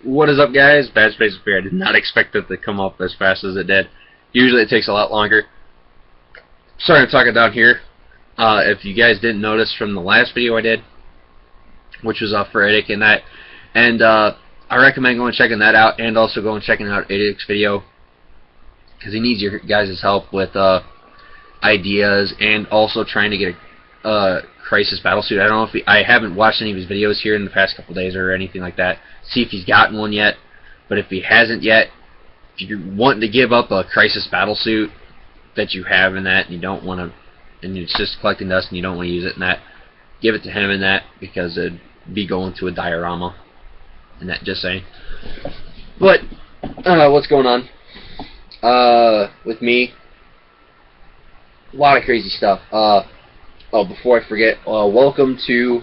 What is up, guys? Bad Space Beer. I did not expect it to come up as fast as it did. Usually it takes a lot longer. Sorry I'm talking down here. If you guys didn't notice from the last video I did, which was for Edic and that, and I recommend going and checking that out, and also going and checking out Edic's video, because he needs your guys' help with ideas, and also trying to get a crisis battlesuit. I don't know if I haven't watched any of his videos here in the past couple days or anything like that. See if he's gotten one yet. But if he hasn't yet, if you're wanting to give up a crisis battlesuit that you have in that, and you don't want to, and it's just collecting dust and you don't want to use it in that, give it to him in that, because it'd be going to a diorama and that, just saying. But what's going on with me? A lot of crazy stuff. Oh, before I forget, welcome to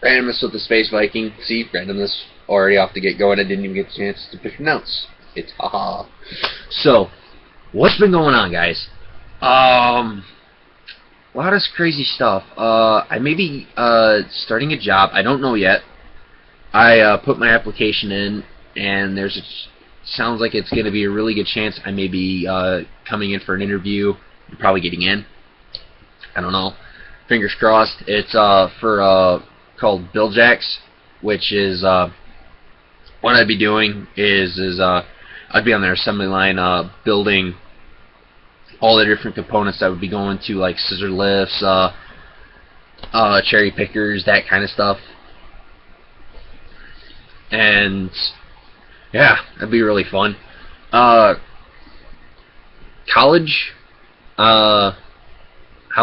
Randomness with the Space Viking. See, Randomness already off the get-go, and I didn't even get a chance to pronounce it. Haha. So, what's been going on, guys? A lot of crazy stuff. I may be starting a job. I don't know yet. I put my application in, and sounds like it's going to be a really good chance I may be coming in for an interview and probably getting in. I don't know. Fingers crossed. It's for called Bill Jacks, which is what I'd be doing is I'd be on their assembly line building all the different components that would be going to, like scissor lifts, cherry pickers, that kind of stuff. And yeah, that'd be really fun. College, how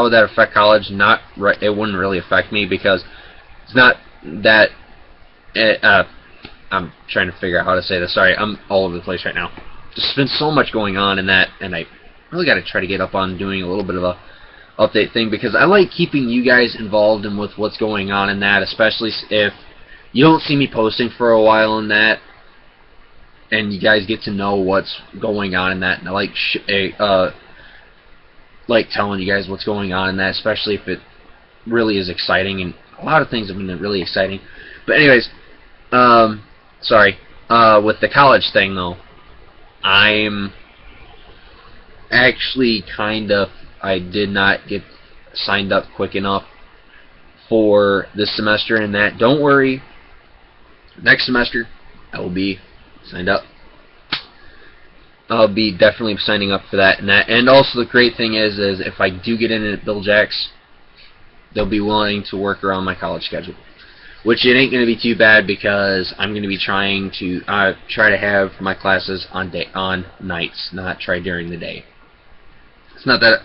would that affect college? Not right. It wouldn't really affect me, because it's not that. I'm trying to figure out how to say this. Sorry, I'm all over the place right now. There's been so much going on in that, and I really got to try to get up on doing a little bit of a update thing, because I like keeping you guys involved in with what's going on in that, especially if you don't see me posting for a while in that, and you guys get to know what's going on in that. And I like telling you guys what's going on in that, especially if it really is exciting, and a lot of things have been really exciting. But anyways, sorry, with the college thing though, I'm actually I did not get signed up quick enough for this semester, and that, don't worry, next semester I will be signed up. I'll be definitely signing up for that. And also the great thing is if I do get in at Bill Jacks, they'll be willing to work around my college schedule, which it ain't going to be too bad, because I'm going to be trying to try to have my classes on nights, not try during the day. It's not that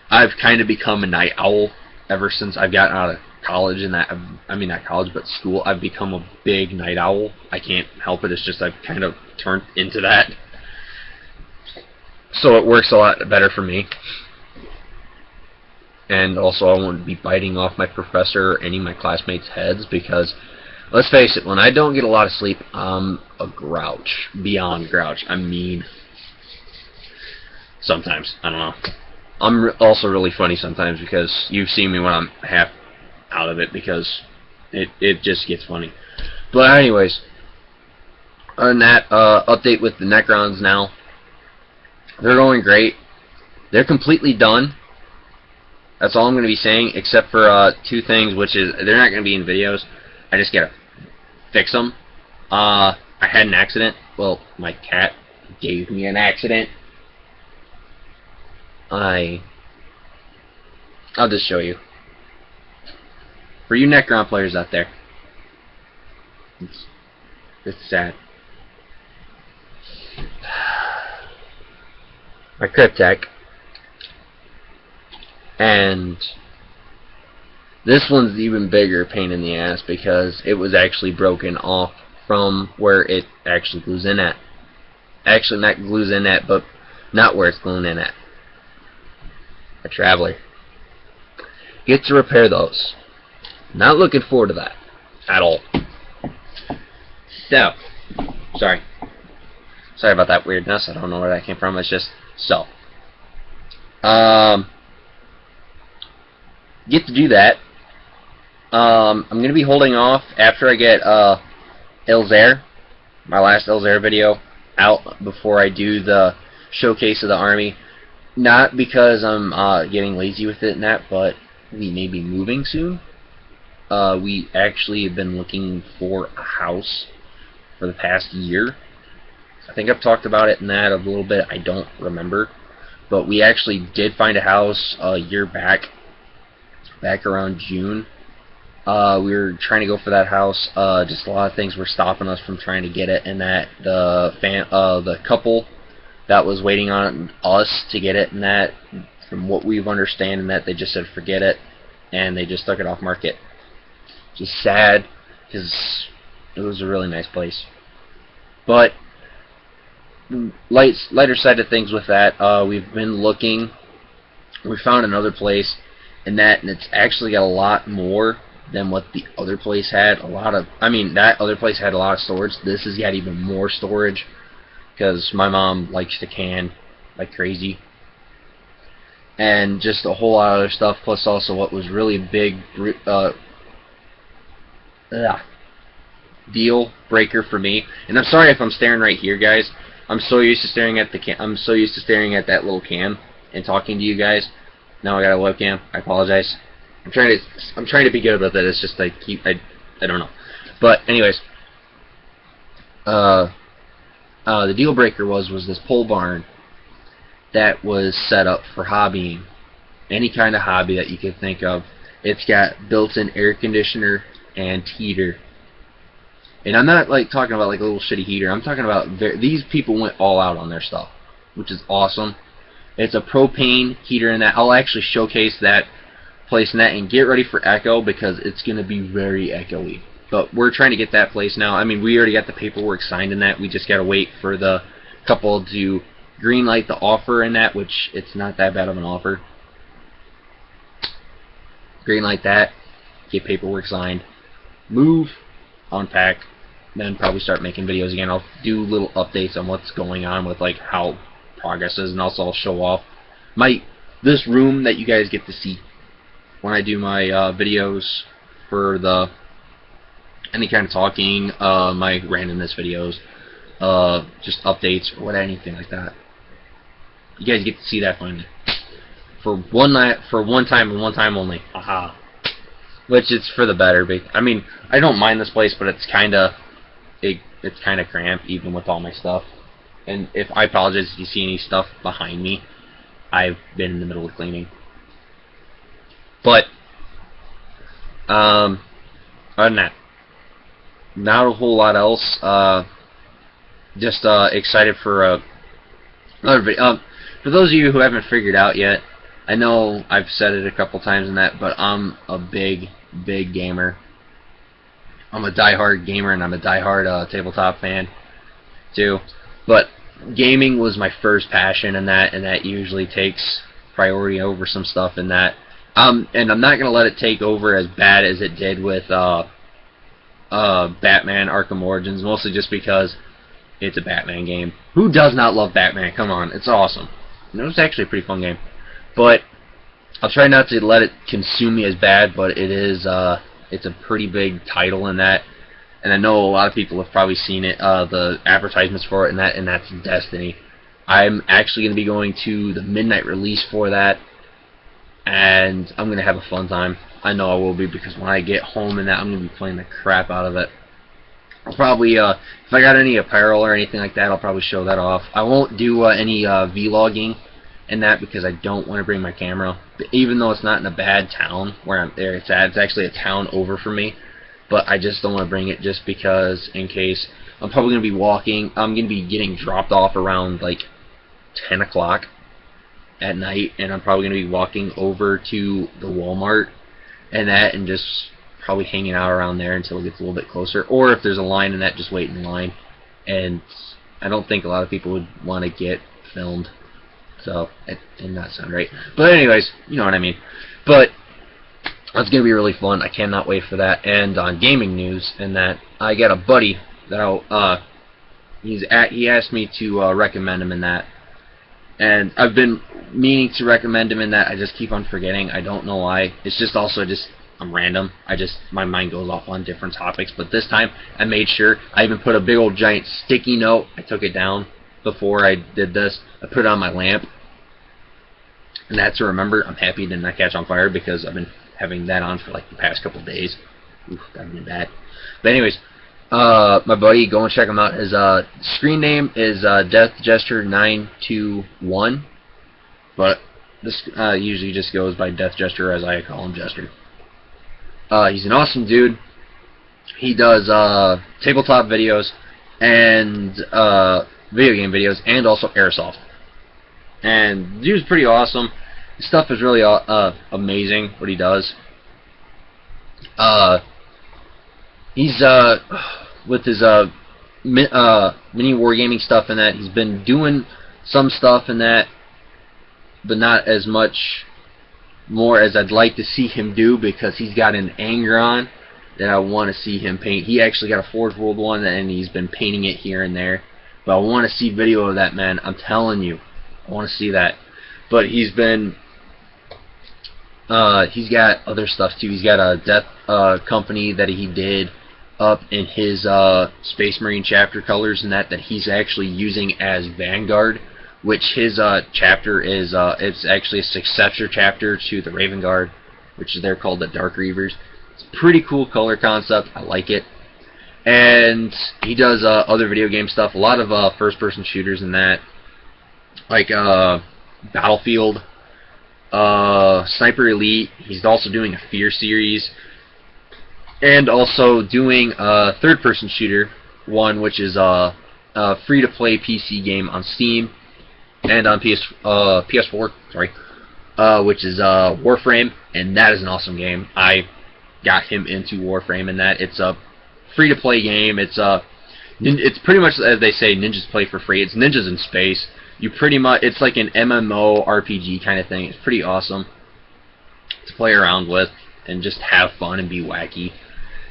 I've kind of become a night owl ever since I've gotten out of college, and that, I mean not college but school. I've become a big night owl. I can't help it. It's just I've kind of turned into that. So it works a lot better for me. And also I won't be biting off my professor or any of my classmates' heads, because let's face it, when I don't get a lot of sleep, I'm a grouch. Beyond grouch. I mean, sometimes. I don't know. I'm also really funny sometimes, because you've seen me when I'm half out of it, because it just gets funny. But anyways, on that update with the Necrons now, they're going great. They're completely done. That's all I'm going to be saying, except for two things, which is they're not going to be in videos. I just got to fix them. I had an accident. Well, my cat gave me an accident. I'll just show you. For you Necron players out there, it's sad. My Cryptek, and this one's even bigger pain in the ass, because it was actually broken off from where it actually glues in at. Actually not glues in at, but not where it's gluing in at. A Traveler. Get to repair those. Not looking forward to that at all. So, sorry about that weirdness. I don't know where that came from. It's just so. Get to do that. I'm going to be holding off after I get Ilzair, my last Elzera video out before I do the showcase of the army. Not because I'm getting lazy with it and that, but we may be moving soon. We actually have been looking for a house for the past year. I think I've talked about it in that a little bit. I don't remember. But we actually did find a house a year back around June. We were trying to go for that house. Just a lot of things were stopping us from trying to get it, and that the couple that was waiting on us to get it, and that, from what we've understand, and that they just said forget it, and they just took it off market. Just sad, because it was a really nice place. But lighter side of things with that, we've been looking. We found another place, and it's actually got a lot more than what the other place had. That other place had a lot of storage. This has got even more storage, because my mom likes to can like crazy, and just a whole lot of other stuff. Plus, also what was really big deal breaker for me. And I'm sorry if I'm staring right here, guys. I'm so used to staring at I'm so used to staring at that little cam and talking to you guys. Now I got a webcam. I apologize. I'm trying to be good with it. It's just I don't know. But anyways, the deal breaker was this pole barn that was set up for hobbying, any kind of hobby that you could think of. It's got built-in air conditioner and heater. And I'm not like talking about like a little shitty heater. I'm talking about these people went all out on their stuff, which is awesome. It's a propane heater in that. I'll actually showcase that place in that, and get ready for echo, because it's going to be very echoey. But we're trying to get that place now. I mean, we already got the paperwork signed in that. We just got to wait for the couple to green light the offer in that, which it's not that bad of an offer. Green light that, get paperwork signed, move, unpack, then probably start making videos again. I'll do little updates on what's going on with like how progress is, and also I'll show off this room that you guys get to see when I do my videos for any kind of talking, my randomness videos, just updates or anything like that. You guys get to see that finally for one night, for one time and one time only. Aha. Which is for the better. I mean, I don't mind this place, but it's kind of cramped even with all my stuff. And if I apologize if you see any stuff behind me, I've been in the middle of cleaning. But other than that, not a whole lot else. Just excited for another video. For those of you who haven't figured out yet, I know I've said it a couple times in that, but I'm a big gamer. I'm a diehard gamer, and I'm a diehard tabletop fan too. But gaming was my first passion, and that usually takes priority over some stuff in that. And I'm not gonna let it take over as bad as it did with Batman Arkham Origins, mostly just because it's a Batman game. Who does not love Batman? Come on, it's awesome. And it was actually a pretty fun game. But I'll try not to let it consume me as bad, but it's a pretty big title in that. And I know a lot of people have probably seen it, the advertisements for it, and that's Destiny. I'm actually going to be going to the midnight release for that, and I'm going to have a fun time. I know I will be, because when I get home and that, I'm going to be playing the crap out of it. I'll probably, if I got any apparel or anything like that, I'll probably show that off. I won't do any vlogging in that, because I don't want to bring my camera. Even though it's not in a bad town where it's at. It's actually a town over from me. But I just don't want to bring it, just because in case I'm probably going to be walking. I'm going to be getting dropped off around like 10 o'clock at night, and I'm probably going to be walking over to the Walmart and just probably hanging out around there until it gets a little bit closer. Or if there's a line in that, just wait in line. And I don't think a lot of people would want to get filmed. So it did not sound right. But anyways, you know what I mean. But it's going to be really fun. I cannot wait for that. And on gaming news, and that I got a buddy that he asked me to recommend him in that. And I've been meaning to recommend him in that. I just keep on forgetting. I don't know why. It's just also just I'm random. My mind goes off on different topics. But this time, I made sure. I even put a big old giant sticky note. I took it down before I did this. I put it on my lamp. And that's to remember. I'm happy it did not catch on fire because I've been having that on for like the past couple of days. Oof, that'd been bad. But anyways, my buddy, go and check him out. His screen name is DeathJester921. But this usually just goes by Death Jester, as I call him, Jester. He's an awesome dude. He does tabletop videos and video game videos, and also airsoft. And the dude's pretty awesome. His stuff is really amazing, what he does. He's with his mini wargaming stuff and that. He's been doing some stuff in that, but not as much more as I'd like to see him do, because he's got an Angron that I want to see him paint. He actually got a Forge World one, and he's been painting it here and there. But I want to see video of that, man. I'm telling you, I want to see that. But he's been, he's got other stuff too. He's got a death company that he did up in his Space Marine chapter colors and that he's actually using as Vanguard, which his chapter is, it's actually a successor chapter to the Raven Guard, which is they're called the Dark Reavers. It's a pretty cool color concept. I like it. And he does other video game stuff, a lot of first-person shooters and that, like Battlefield, Sniper Elite. He's also doing a Fear series, and also doing a third-person shooter one, which is a free-to-play PC game on Steam and on PS4, sorry, which is Warframe, and that is an awesome game. I got him into Warframe, and that it's a free-to-play game. It's pretty much, as they say, ninjas play for free. It's ninjas in space. You pretty much, it's like an MMO RPG kind of thing. It's pretty awesome to play around with and just have fun and be wacky.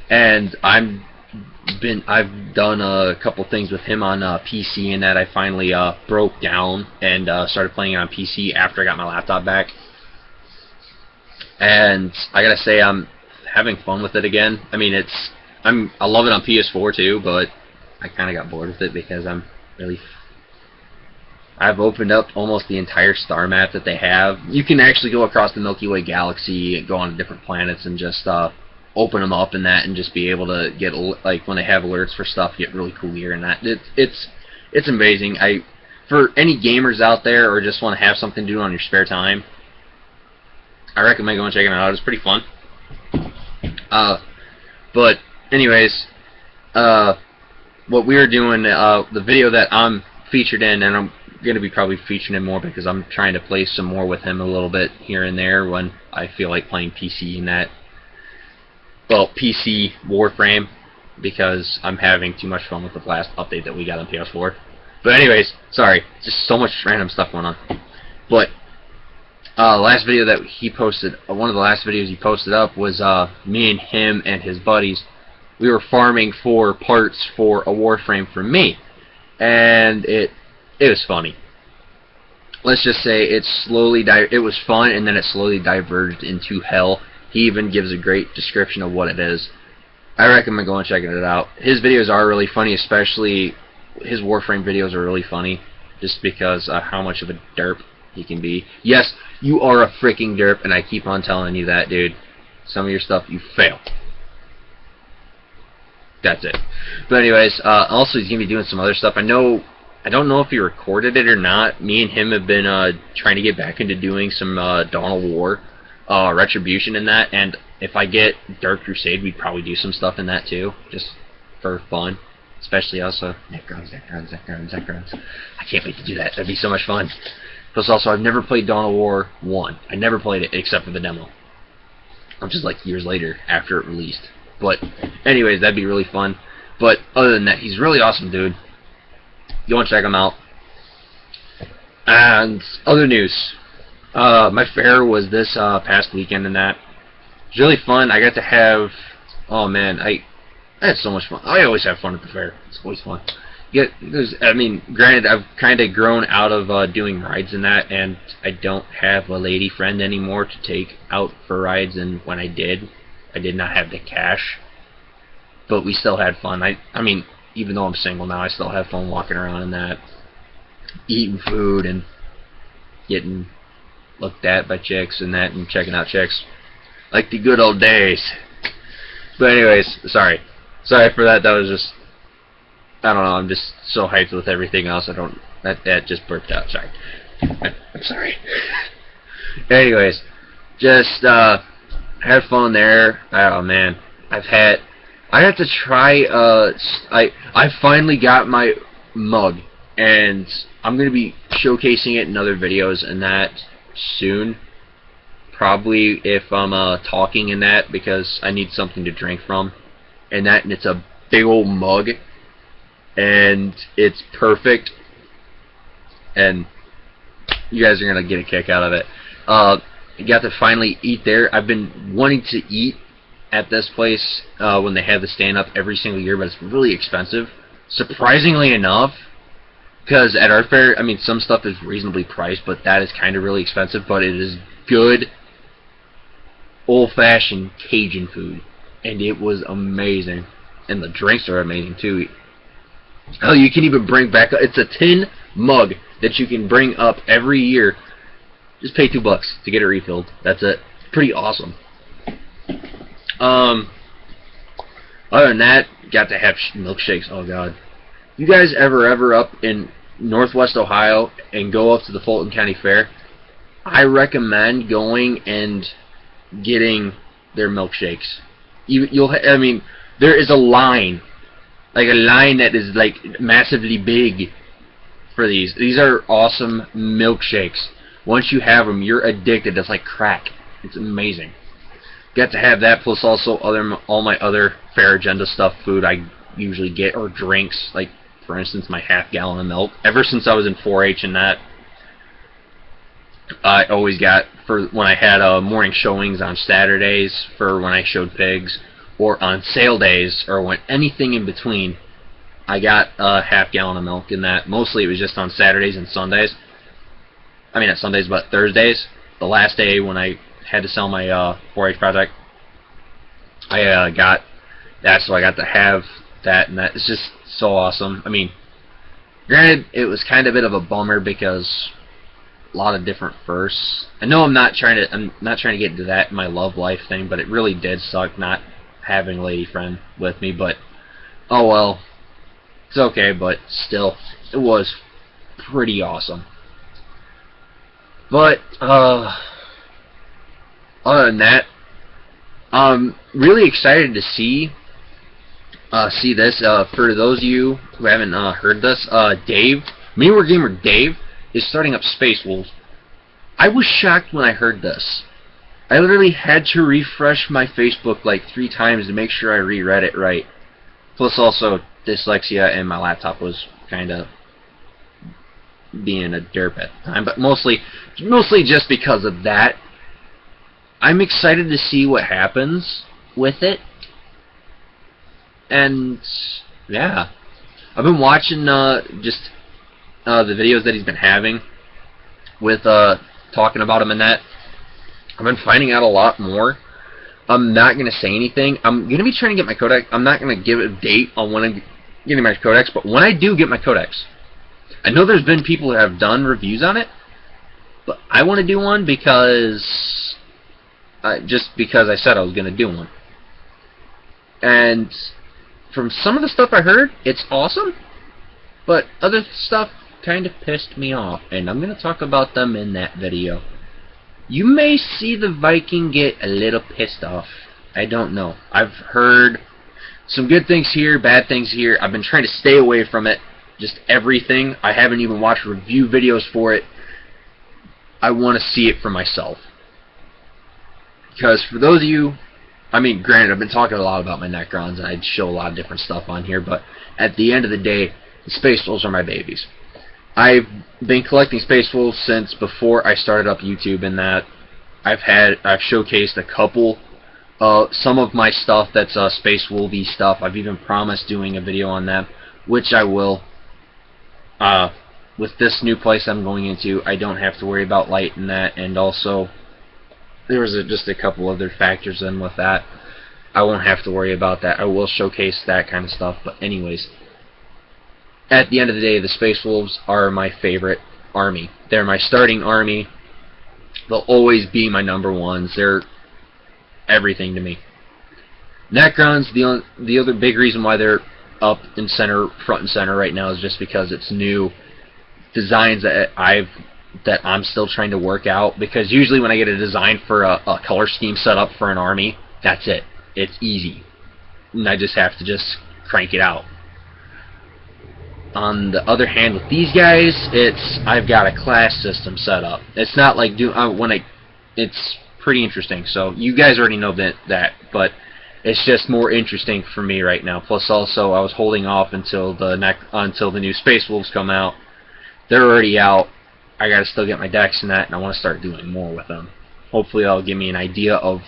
And I've done a couple things with him on PC, and that I finally broke down and started playing it on PC after I got my laptop back. And I gotta say, I'm having fun with it again. I mean, I love it on PS4 too, but I kind of got bored with it because I've opened up almost the entire star map that they have. You can actually go across the Milky Way galaxy and go on to different planets and just open them up and that, and just be able to get, like, when they have alerts for stuff, get really cool gear and that. It's amazing. For any gamers out there, or just want to have something to do on your spare time, I recommend going and checking it out. It's pretty fun. But anyways, what we're doing, the video that I'm featured in, and I'm going to be probably featuring him more because I'm trying to play some more with him a little bit here and there when I feel like playing PC and that. Well, PC Warframe, because I'm having too much fun with the last update that we got on PS4. But anyways, sorry, just so much random stuff going on. But last video that he posted, one of the last videos he posted up was me and him and his buddies. We were farming for parts for a Warframe for me, and it was funny. Let's just say it was fun, and then it slowly diverged into hell. He even gives a great description of what it is. I recommend going and checking it out. His videos are really funny, especially his Warframe videos are really funny, just because how much of a derp he can be. Yes, you are a freaking derp, and I keep on telling you that, dude. Some of your stuff, you fail. That's it. But anyways, also he's going to be doing some other stuff. I don't know if he recorded it or not. Me and him have been trying to get back into doing some Dawn of War, Retribution in that, and if I get Dark Crusade, we'd probably do some stuff in that too, just for fun. Especially also Necrons. I can't wait to do that. That'd be so much fun. Plus also, I've never played Dawn of War 1. I never played it except for the demo, which is like years later after it released. But anyways, that'd be really fun. But other than that, he's really awesome, dude. Go and check him out. And other news. My fair was this past weekend, and that it was really fun. I got to have, oh man, I had so much fun. I always have fun at the fair. It's always fun. I mean, granted, I've kind of grown out of doing rides and that, and I don't have a lady friend anymore to take out for rides. And when I did, I did not have the cash, but we still had fun. I mean, even though I'm single now, I still have fun walking around in that, eating food and getting looked at by chicks and that, and checking out chicks like the good old days. But anyways, sorry for that. That was just, I don't know, I'm just so hyped with everything else. That just burped out. Sorry. I'm sorry. Anyways, just had fun there. Oh man, I have to try. I finally got my mug, and I'm gonna be showcasing it in other videos and that soon. Probably if I'm talking in that, because I need something to drink from, and it's a big old mug, and it's perfect, and you guys are gonna get a kick out of it. I got to finally eat there. I've been wanting to eat at this place when they have the stand-up every single year, but it's really expensive, surprisingly enough, because at our fair, I mean, some stuff is reasonably priced, but that is kind of really expensive, but it is good old-fashioned Cajun food, and it was amazing, and the drinks are amazing too. Oh, you can even bring back, it's a tin mug that you can bring up every year. Just pay $2 to get it refilled. That's it. Pretty awesome. Other than that, got to have milkshakes. Oh god, you guys ever up in Northwest Ohio and go up to the Fulton County Fair? I recommend going and getting their milkshakes. I mean, there is a line, like a line that is like massively big for these. These are awesome milkshakes. Once you have them, you're addicted. It's like crack. It's amazing. Got to have that, plus also all my other fair agenda stuff, food I usually get, or drinks, like for instance my half-gallon of milk. Ever since I was in 4-H and that, I always got, for when I had morning showings on Saturdays, for when I showed pigs, or on sale days, or when anything in between, I got a half-gallon of milk in that. Mostly it was just on Saturdays and Sundays. I mean, not Sundays, but Thursdays. The last day when I had to sell my 4-H project, I got that, so I got to have that, and that is just so awesome. I mean, granted, it was kind of a bit of a bummer because a lot of different firsts. I know I'm not trying to get into that in my love life thing, but it really did suck not having a lady friend with me. But oh well, it's okay. But still, it was pretty awesome. But other than that, I'm really excited to see this. For those of you who haven't heard this, Dave, Meanwhile Gamer Dave, is starting up Space Wolves. I was shocked when I heard this. I literally had to refresh my Facebook like 3 times to make sure I reread it right. Plus also dyslexia, and my laptop was kind of being a derp at the time, but mostly just because of that. I'm excited to see what happens with it, and yeah, I've been watching just the videos that he's been having with talking about him and that. I've been finding out a lot more. I'm not going to say anything. I'm going to be trying to get my codex. I'm not going to give a date on when I'm getting my codex, but when I do get my codex, I know there's been people who have done reviews on it, but I want to do one because just because I said I was going to do one. And from some of the stuff I heard, it's awesome, but other stuff kind of pissed me off, and I'm going to talk about them in that video. You may see the Viking get a little pissed off. I don't know. I've heard some good things here, bad things here. I've been trying to stay away from it. Just everything. I haven't even watched review videos for it. I want to see it for myself. Because for those of you, I mean, granted, I've been talking a lot about my Necrons, and I'd show a lot of different stuff on here, but at the end of the day, the Space Wolves are my babies. I've been collecting Space Wolves since before I started up YouTube, and that I've showcased a couple, some of my stuff that's Space Wolvy stuff. I've even promised doing a video on that, which I will. With this new place I'm going into, I don't have to worry about light and that, and also there was just a couple other factors in with that. I won't have to worry about that. I will showcase that kind of stuff. But anyways, at the end of the day, the Space Wolves are my favorite army. They're my starting army. They'll always be my number ones. They're everything to me. Necrons, the other big reason why they're up in center, front and center right now is just because it's new designs that I'm still trying to work out. Because usually when I get a design for a color scheme set up for an army, that's it. It's easy, and I just have to just crank it out. On the other hand, with these guys, I've got a class system set up. It's not like it's pretty interesting. So you guys already know that, but it's just more interesting for me right now. Plus, also, I was holding off until the new Space Wolves come out. They're already out. I gotta still get my decks in that, and I want to start doing more with them. Hopefully, that'll give me an idea of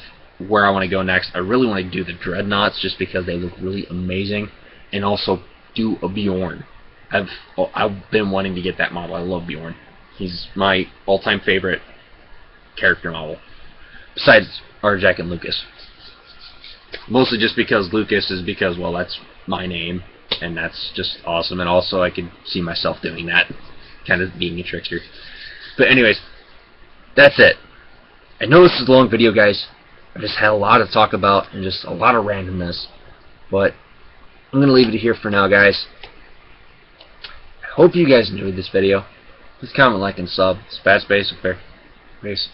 where I want to go next. I really want to do the Dreadnoughts just because they look really amazing, and also do a Bjorn. I've been wanting to get that model. I love Bjorn. He's my all-time favorite character model, besides Arjack and Lucas. Mostly just because Lucas is well, that's my name, and that's just awesome. And also, I could see myself doing that, kind of being a trickster. But anyways, that's it. I know this is a long video, guys. I just had a lot to talk about and just a lot of randomness, but I'm gonna leave it here for now, guys. I hope you guys enjoyed this video. Please comment, like, and sub. It's Fast Basic Bear. Peace.